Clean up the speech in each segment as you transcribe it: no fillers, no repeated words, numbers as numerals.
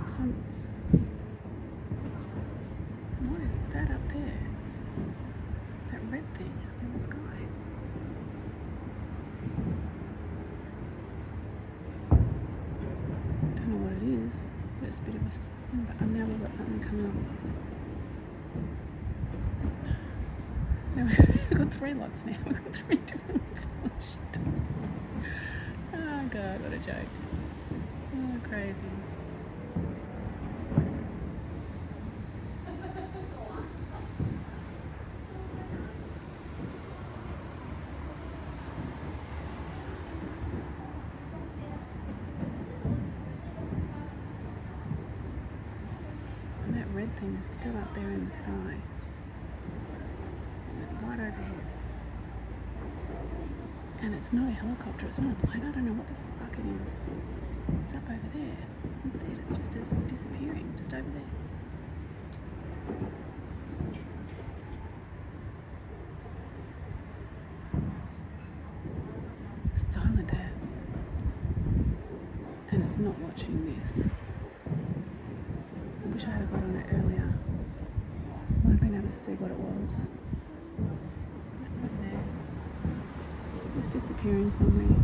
Some, what is that up there? That red thing up in the sky. Don't know what it is, but it's a bit of a thing. But now we've got something coming up. Now we've got 3 lots now. We've got 3 different ones. Oh God, what a joke. Oh, crazy. And that red thing is still up there in the sky. Right overhead. And it's not a helicopter, it's not a plane, I don't know what the fuck it is. It's up over there. You can see it, it's just disappearing, just over there. Silent as. And it's not watching this. I wish I had got on it earlier. Might have been able to see what it was. It's over there. It's disappearing somewhere.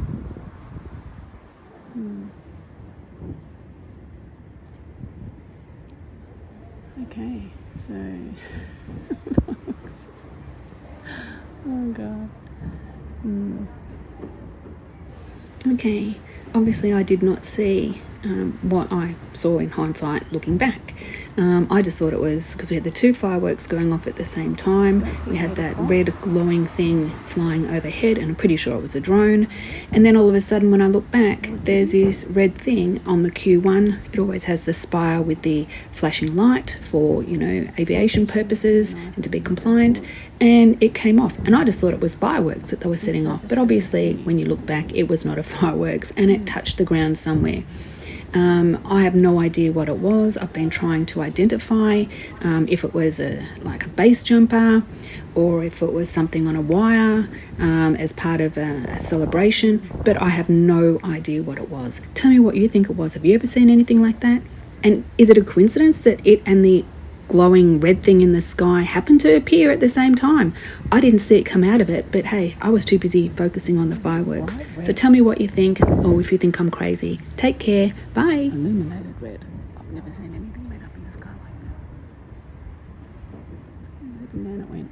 Okay, so oh God. Okay, obviously I did not see what I saw in hindsight looking back. I just thought it was because we had the 2 fireworks going off at the same time. We had that red glowing thing flying overhead, and I'm pretty sure it was a drone. And then all of a sudden when I look back, there's this red thing on the Q1. It always has the spire with the flashing light for, you know, aviation purposes and to be compliant. And it came off, and I just thought it was fireworks that they were setting off. But obviously when you look back, it was not a fireworks, and it touched the ground somewhere. I have no idea what it was. I've been trying to identify if it was like a base jumper, or if it was something on a wire as part of a celebration, but I have no idea what it was. Tell me what you think it was. Have you ever seen anything like that? And is it a coincidence that it and the glowing red thing in the sky happened to appear at the same time? I didn't see it come out of it, but hey, I was too busy focusing on the fireworks. So tell me what you think, or if you think I'm crazy. Take care. Bye. Illuminated red. I've never seen anything red up in the sky like that. Zipping down it went.